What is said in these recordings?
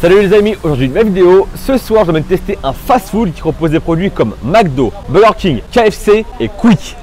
Salut les amis, aujourd'hui une nouvelle vidéo. Ce soir je vais tester un fast food qui propose des produits comme McDo, Burger King, KFC et Quick.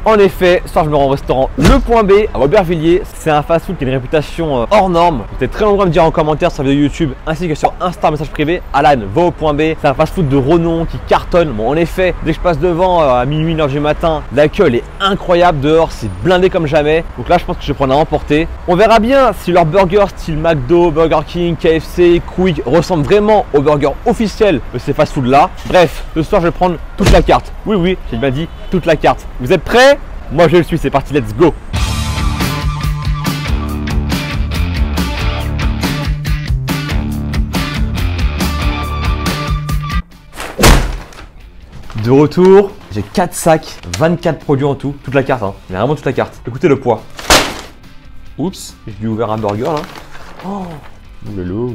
En effet, ce soir je me rends au restaurant Le Point B à Aubervilliers. C'est un fast food qui a une réputation hors norme. Vous êtes très nombreux à me dire en commentaire sur la vidéo YouTube ainsi que sur Insta message privé: Alan, va au Point B. C'est un fast food de renom qui cartonne. Bon, en effet, dès que je passe devant à minuit, 1h du matin, l'accueil est incroyable dehors, c'est blindé comme jamais. Donc là je pense que je vais prendre à emporter. On verra bien si leurs burgers style McDo, Burger King, KFC, Quick ressemblent vraiment aux burgers officiels de ces fast food là. Bref, ce soir je vais prendre toute la carte. Oui, j'ai bien dit toute la carte. Vous êtes prêts? Moi je le suis, c'est parti, let's go. De retour, j'ai 4 sacs, 24 produits en tout, toute la carte, hein. Mais vraiment toute la carte. Écoutez le poids. Oups, j'ai dû ouvrir un burger là. Oh, oulala,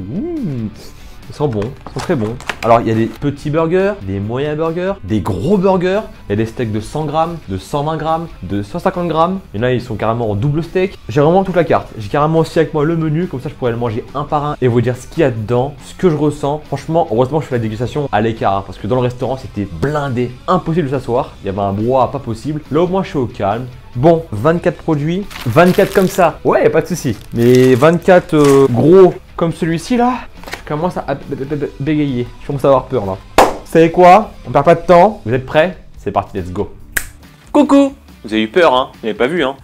ils sont bons, ils sont très bons. Alors il y a des petits burgers, des moyens burgers, des gros burgers. Il y a des steaks de 100 grammes, de 120 grammes, de 150 grammes. Il y en a, ils sont carrément en double steak. J'ai vraiment toute la carte. J'ai carrément aussi avec moi le menu, comme ça je pourrais le manger un par un et vous dire ce qu'il y a dedans, ce que je ressens. Franchement, heureusement je fais la dégustation à l'écart, hein, parce que dans le restaurant c'était blindé, impossible de s'asseoir. Il y avait un brouhaha pas possible. Là au moins je suis au calme. Bon, 24 produits, 24 comme ça, ouais, pas de souci. Mais 24 gros comme celui-ci là, je commence à bégayer. Je commence à avoir peur là. Vous savez quoi? On perd pas de temps. Vous êtes prêts? C'est parti, let's go. Coucou! Vous avez eu peur, hein? Vous n'avez pas vu, hein?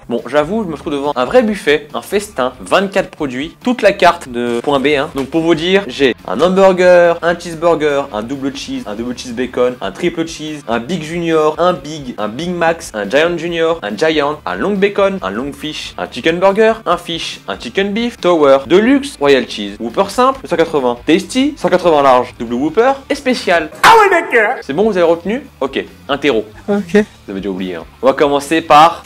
Bon, j'avoue, je me trouve devant un vrai buffet, un festin, 24 produits, toute la carte de Point B, hein. Donc pour vous dire, j'ai un hamburger, un cheeseburger, un double cheese bacon, un triple cheese, un big junior, un big max, un giant junior, un giant, un long bacon, un long fish, un chicken burger, un fish, un chicken beef, tower, deluxe, royal cheese, whopper simple, 180, tasty, 180 large, double whopper et spécial. Ah ouais d'accord. C'est bon, vous avez retenu? Ok, un terreau. Ok. Vous avez déjà oublié, hein. On va commencer par...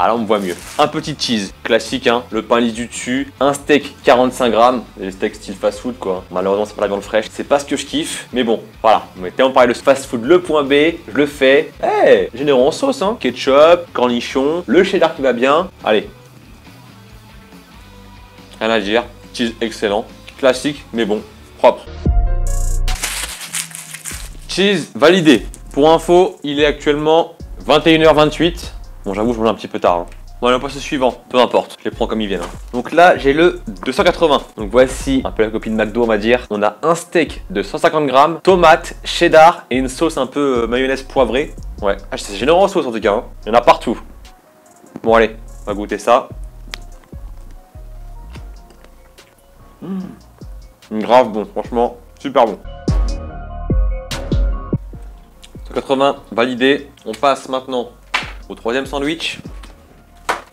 Ah là on me voit mieux. Un petit cheese, classique hein, le pain lisse du dessus, un steak 45 grammes, les steaks style fast food quoi. Malheureusement c'est pas la viande fraîche, c'est pas ce que je kiffe, mais bon, voilà. Mais tellement parlé de fast food Le Point B, je le fais. Hey, généreux en sauce hein, ketchup, cornichon, le cheddar qui va bien. Allez. Rien à dire, cheese excellent, classique mais bon, propre. Cheese validé. Pour info, il est actuellement 21h28. Bon, j'avoue, je mange un petit peu tard. Hein. Bon, allez, on passe au suivant. Peu importe, je les prends comme ils viennent. Hein. Donc là, j'ai le 280. Donc voici un peu la copie de McDo, on va dire. On a un steak de 150 grammes, tomate, cheddar et une sauce un peu mayonnaise poivrée. Ouais, c'est généreux en sauce en tout cas. Hein. Il y en a partout. Bon, allez, on va goûter ça. Grave bon, franchement, super bon. 180 validé. On passe maintenant au troisième sandwich.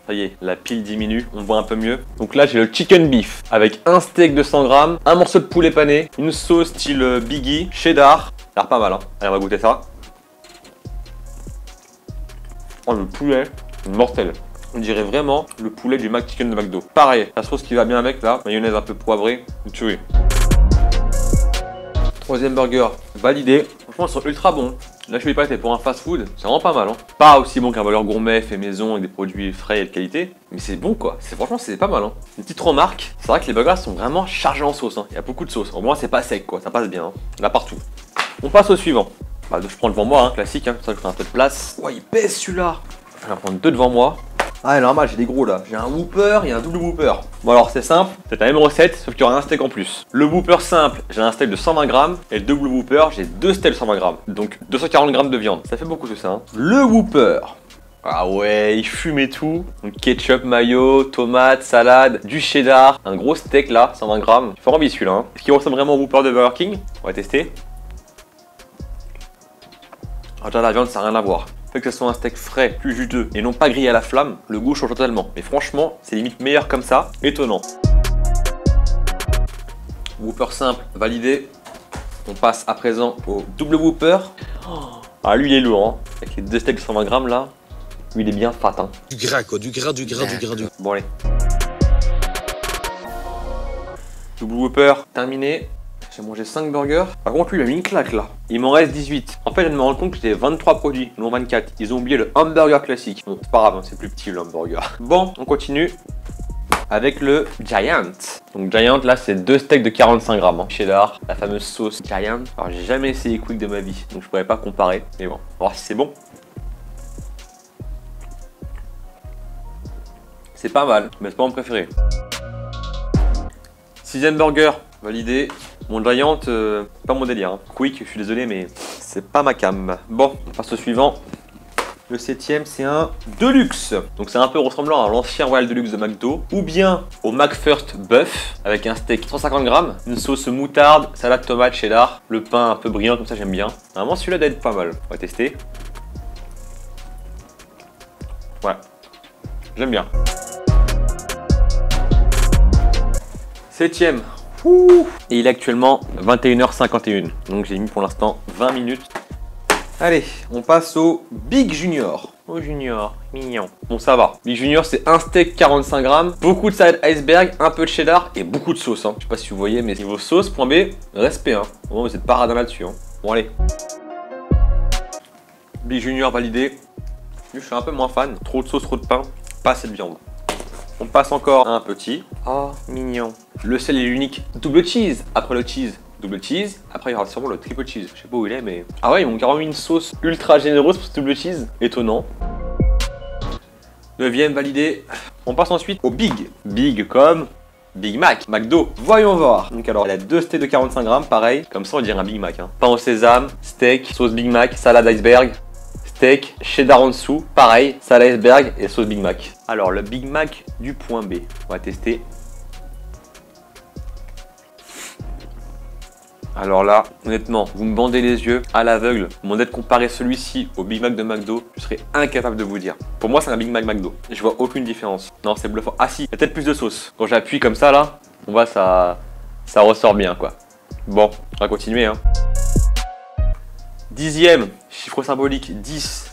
Ça y est, la pile diminue, on voit un peu mieux. Donc là, j'ai le chicken beef avec un steak de 100 grammes, un morceau de poulet pané, une sauce style Biggie, cheddar. Ça a l'air pas mal, hein. Allez, on va goûter ça. Oh, le poulet, mortel. On dirait vraiment le poulet du McChicken de McDo. Pareil, la sauce qui va bien avec là, mayonnaise un peu poivrée, une tuerie. Troisième burger validé. Franchement, ils sont ultra bons. Là, je vais pas, pour un fast food, c'est vraiment pas mal. Hein. Pas aussi bon qu'un burger gourmet fait maison avec des produits frais et de qualité, mais c'est bon quoi. Franchement, c'est pas mal. Hein. Une petite remarque, c'est vrai que les burgers sont vraiment chargés en sauce. Hein. Il y a beaucoup de sauce. Au moins, c'est pas sec quoi, ça passe bien. Hein. Là partout. On passe au suivant. Bah, je prends devant moi, hein, classique. Hein. Ça, je fais un peu de place. Ouais, il pèse celui-là. Je vais en prendre deux devant moi. Ah, normal, j'ai des gros là. J'ai un Whopper et un double Whopper. Bon, alors c'est simple, c'est la même recette, sauf qu'il y aura un steak en plus. Le Whopper simple, j'ai un steak de 120 grammes. Et le double Whopper, j'ai deux steaks de 120 grammes. Donc 240 grammes de viande. Ça fait beaucoup tout ça. Hein. Le Whopper. Ah ouais, il fume et tout. Donc ketchup, mayo, tomate, salade, du cheddar. Un gros steak là, 120 grammes. Il fait envie celui-là. Hein. Est-ce qu'il ressemble vraiment au Whopper de Burger King? On va tester. Ah, déjà la viande, ça n'a rien à voir. Que ce soit un steak frais, plus juteux et non pas grillé à la flamme, le goût change totalement. Mais franchement, c'est limite meilleur comme ça, étonnant. Whopper simple, validé. On passe à présent au double Whopper. Ah lui il est lourd, hein. Avec les deux steaks de 120 grammes là. Lui il est bien fat. Hein. Du gras quoi, du gras. Bon allez. Double Whopper, terminé. J'ai mangé 5 burgers. Par contre, lui, il a mis une claque là. Il m'en reste 18. En fait, je viens de me rendre compte que j'avais 23 produits, non 24. Ils ont oublié le hamburger classique. Bon, c'est pas grave, hein, c'est plus petit le hamburger. Bon, on continue avec le Giant. Donc Giant, là, c'est 2 steaks de 45 grammes. Hein. Cheddar, la fameuse sauce Giant. Alors, j'ai jamais essayé Quick de ma vie, donc je pourrais pas comparer. Mais bon, on va voir si c'est bon. C'est pas mal, mais c'est pas mon préféré. 6ème burger, validé. Mon Giant, pas mon délire. Hein. Quick, je suis désolé, mais c'est pas ma cam. Bon, on passe au suivant. Le 7ème, c'est un Deluxe. Donc c'est un peu ressemblant à l'ancien Royal Deluxe de McDo. Ou bien au McFirst Buff, avec un steak 150 grammes, une sauce moutarde, salade tomate, cheddar, le pain un peu brillant, comme ça j'aime bien. Vraiment celui-là doit être pas mal. On va tester. Ouais, j'aime bien. 7ème. Et il est actuellement 21h51. Donc j'ai mis pour l'instant 20 minutes. Allez, on passe au Big Junior. Au Junior, mignon. Bon, ça va. Big Junior, c'est un steak 45 grammes, beaucoup de salade iceberg, un peu de cheddar et beaucoup de sauce. Hein. Je sais pas si vous voyez, mais niveau sauce, point B, respect. Hein. Bon, vous êtes paradin là-dessus. Hein. Bon, allez. Big Junior validé. Lui, je suis un peu moins fan. Trop de sauce, trop de pain, pas assez de viande. On passe encore à un petit. Oh, mignon. Le seul et l'unique double cheese. Après le cheese, double cheese. Après, il y aura sûrement le triple cheese. Je sais pas où il est, mais... Ah ouais, ils m'ont carrément mis une sauce ultra généreuse pour ce double cheese. Étonnant. 9ème validé. On passe ensuite au Big. Big comme Big Mac. McDo. Voyons voir. Donc alors, elle a 2 steaks de 45 grammes, pareil. Comme ça, on dirait un Big Mac. Hein. Pain au sésame, steak, sauce Big Mac, salade iceberg. Steak, cheddar en dessous, pareil, salade iceberg et sauce Big Mac. Alors, le Big Mac du point B. On va tester. Alors là, honnêtement, vous me bandez les yeux à l'aveugle, vous me demandez de comparer celui-ci au Big Mac de McDo, je serais incapable de vous dire. Pour moi, c'est un Big Mac McDo. Je vois aucune différence. Non, c'est bluffant. Ah si, il y a peut-être plus de sauce. Quand j'appuie comme ça, là, on voit ça ressort bien, quoi. Bon, on va continuer, hein. 10ème, chiffre symbolique, 10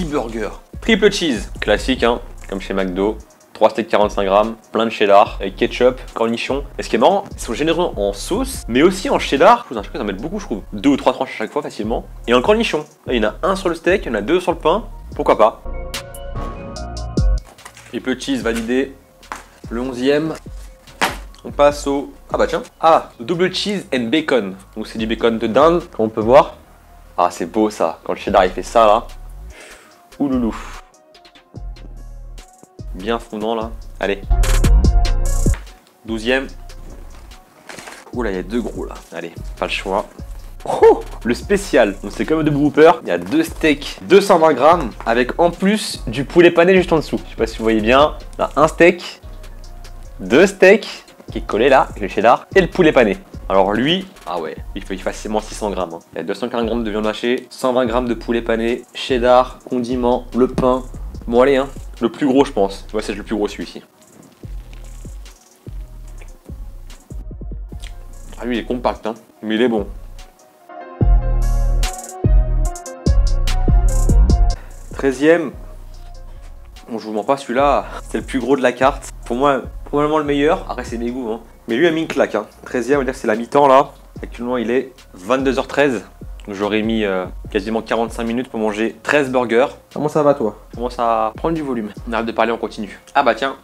burgers. Triple cheese, classique, hein, comme chez McDo. 3 steaks 45 grammes, plein de cheddar, avec ketchup, cornichons. Et ce qui est marrant, ils sont généreux en sauce, mais aussi en cheddar. Je trouve que ça met beaucoup, je trouve. 2 ou 3 tranches à chaque fois facilement. Et en cornichons. Là, il y en a un sur le steak, il y en a 2 sur le pain. Pourquoi pas. Triple cheese validé. Le 11ème. On passe au... Ah bah tiens. Ah, double cheese and bacon. Donc c'est du bacon de dinde, comme on peut voir. Ah, c'est beau ça. Quand le cheddar il fait ça là. Ouloulou. Bien fondant là. Allez. 12ème. Oula, il y a 2 gros là. Allez, pas le choix. Oh, le spécial. Donc c'est comme le double Whopper. Il y a 2 steaks, 220 grammes, avec en plus du poulet pané juste en dessous. Je sais pas si vous voyez bien. Là, un steak, 2 steaks qui est collé là, avec le cheddar, et le poulet pané. Alors lui, ah ouais, il fait facilement 600 grammes. Hein. Il y a 240 grammes de viande hachée, 120 grammes de poulet pané, cheddar, condiments, le pain. Bon allez, hein. Le plus gros, je pense. Ouais, c'est le plus gros celui-ci. Ah, lui, il est compact, hein. Mais il est bon. 13ème. Bon, je vous mens pas, celui-là, c'est le plus gros de la carte. Pour moi, probablement le meilleur. Après, c'est mes goûts, hein. Mais lui a mis une claque, hein. 13ème, on va dire que c'est la mi-temps, là. Actuellement, il est 22h13. J'aurais mis quasiment 45 minutes pour manger 13 burgers. Comment ça va toi? Comment ça prendre du volume? On arrête de parler, on continue. Ah bah tiens,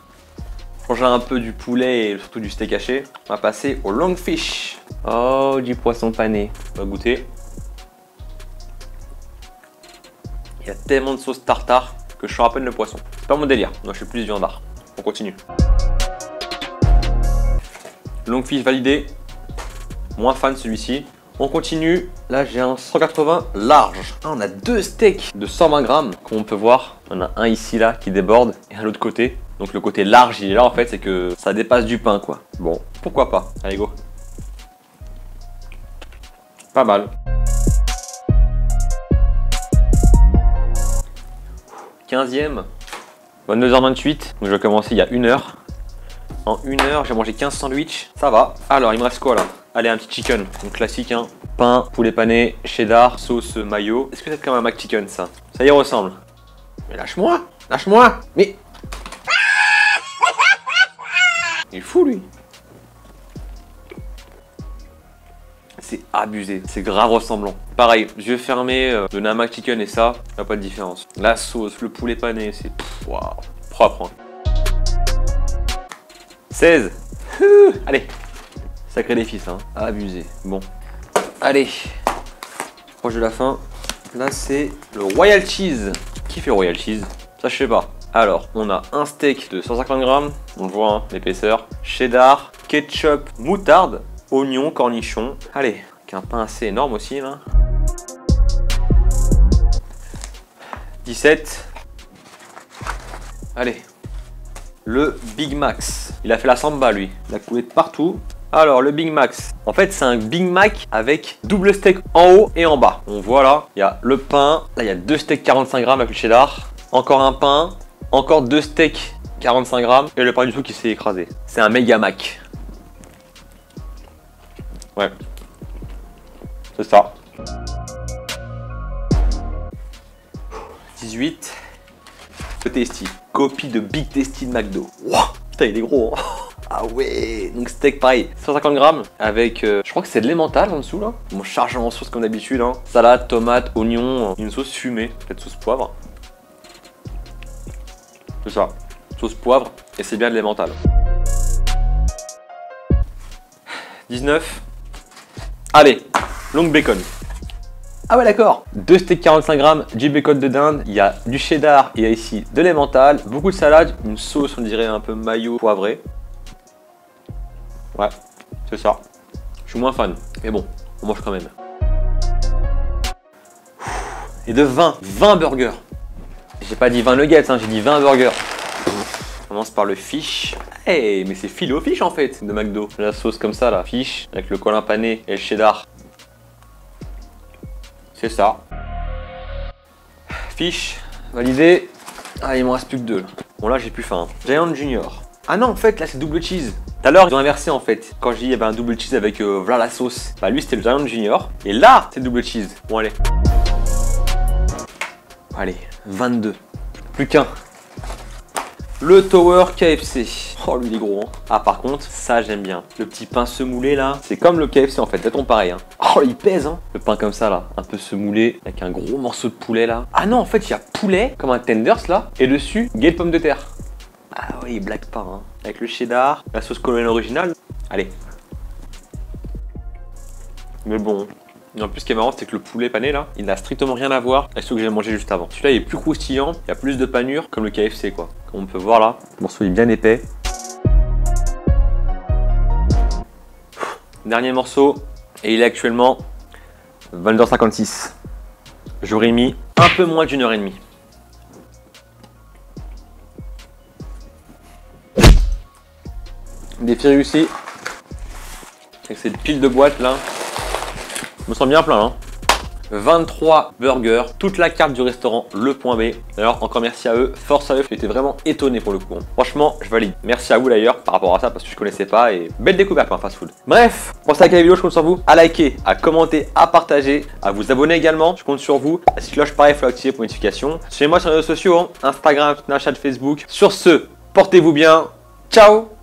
quand j'ai un peu du poulet et surtout du steak haché, on va passer au long fish. Oh, du poisson pané. On va goûter. Il y a tellement de sauce tartare que je sens à peine le poisson. C'est pas mon délire, moi je suis plus viandard. On continue. Long fish validé. Moins fan celui-ci. On continue, là j'ai un 180 large. Ah, on a 2 steaks de 120 grammes, comme on peut voir. On a un ici là qui déborde et un l'autre côté. Donc le côté large il est là en fait, c'est que ça dépasse du pain quoi. Bon, pourquoi pas. Allez go. Pas mal. 15ème, 22h28, donc je vais commencer il y a 1 heure. En 1 heure, j'ai mangé 15 sandwichs, ça va. Alors, il me reste quoi là? Allez, un petit chicken, donc classique, hein. Pain, poulet pané, cheddar, sauce mayo. Est-ce que c'est comme un McChicken ça? Ça y ressemble. Mais lâche-moi! Lâche-moi! Mais... Il est fou lui! c'est abusé. C'est grave ressemblant. Pareil, yeux fermés, donner un McChicken et ça, y a pas de différence. La sauce, le poulet pané, c'est waouh, propre. Hein. 16. Allez, sacré défi ça, hein. Abusé. Bon, allez, proche de la fin. Là, c'est le Royal Cheese. Qui fait le Royal Cheese? Ça, je sais pas. Alors, on a un steak de 150 grammes, on le voit, hein, l'épaisseur, cheddar, ketchup, moutarde, oignon, cornichon. Allez, avec un pain assez énorme aussi, là. 17. Allez, le Big Max. Il a fait la samba, lui. Il a coulé de partout. Alors, le Big Max. En fait, c'est un Big Mac avec double steak en haut et en bas. On voit là, il y a le pain. Là, il y a 2 steaks 45 grammes avec le cheddar. Encore un pain. Encore 2 steaks 45 grammes. Et le pain du tout qui s'est écrasé. C'est un méga Mac. Ouais. C'est ça. 18. Le Tasty. Copie de Big Tasty de McDo. Wow, putain, il est gros. Hein. Ah ouais, donc steak pareil, 150 grammes avec, je crois que c'est de l'emmental en dessous là. Bon, chargé en sauce comme d'habitude, hein. Salade, tomate, oignon, une sauce fumée, peut-être sauce poivre. C'est ça, sauce poivre et c'est bien de l'emmental. 19. Allez, long bacon. Ah ouais d'accord. 2 steaks 45 grammes, du bacon de dinde, il y a du cheddar, il y a ici de l'emmental, beaucoup de salade, une sauce on dirait un peu mayo poivré. Ouais, c'est ça. Je suis moins fan, mais bon, on mange quand même. Et de 20 burgers. J'ai pas dit 20 nuggets, hein, j'ai dit 20 burgers. On commence par le fish. Hey, mais c'est filet au fish en fait, de McDo. La sauce comme ça là, fish, avec le colin pané et le cheddar. C'est ça. Fish, validé. Ah, il m'en reste plus que 2. Bon là, j'ai plus faim. Giant Junior. Ah non, en fait, là, c'est double cheese. Tout à l'heure, ils ont inversé, en fait. Quand j'ai dit il y avait un double cheese avec voilà la sauce. Bah, lui, c'était le Giant Junior. Et là, c'est double cheese. Bon, allez. Allez, 22. Plus qu'un. Le Tower KFC. Oh, lui, il est gros. Hein. Ah, par contre, ça, j'aime bien. Le petit pain semoulé, là. C'est comme le KFC, en fait. C'est ton pareil. Hein. Oh, il pèse, hein. Le pain comme ça, là. Un peu semoulé. Avec un gros morceau de poulet, là. Ah non, en fait, il y a poulet, comme un tenders, là. Et dessus, guêle pomme de terre. Ah oui, il blague pas, hein. Avec le cheddar, la sauce coloniale originale. Allez. Mais bon. Et en plus, ce qui est marrant, c'est que le poulet pané, là, il n'a strictement rien à voir avec ce que j'ai mangé juste avant. Celui-là, il est plus croustillant, il y a plus de panure, comme le KFC, quoi. Comme on peut voir là, le morceau est bien épais. Dernier morceau, et il est actuellement 22h56. J'aurais mis un peu moins d'une heure et demie. Défi réussi. Avec cette pile de boîtes là. Je me sens bien plein, hein. 23 burgers, toute la carte du restaurant Le Point B. D'ailleurs, encore merci à eux, force à eux, j'étais vraiment étonné pour le coup. Franchement, je valide. Merci à vous d'ailleurs par rapport à ça parce que je connaissais pas et belle découverte pour un fast food. Bref, pour ça, la vidéo, je compte sur vous à liker, à commenter, à partager, à vous abonner également. Je compte sur vous. La petite cloche, pareil, il faut l'activer pour notification. Suivez-moi sur les réseaux sociaux, hein, Instagram, Snapchat, Facebook. Sur ce, portez-vous bien. Ciao!